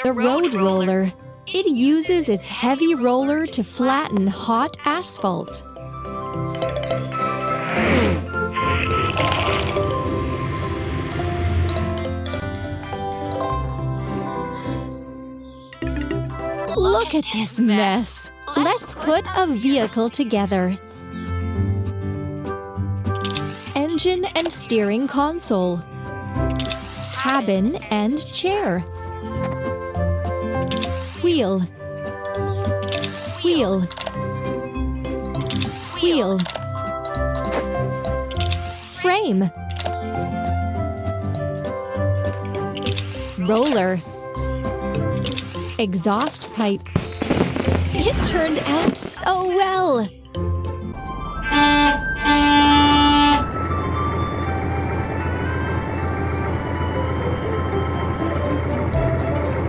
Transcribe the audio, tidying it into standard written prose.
The road roller. It uses its heavy roller to flatten hot asphalt. Look at this mess. Let's put a vehicle together. Engine and steering console. Cabin and chair. Wheel. Wheel. Wheel. Frame. Roller. Exhaust pipe. It turned out so well!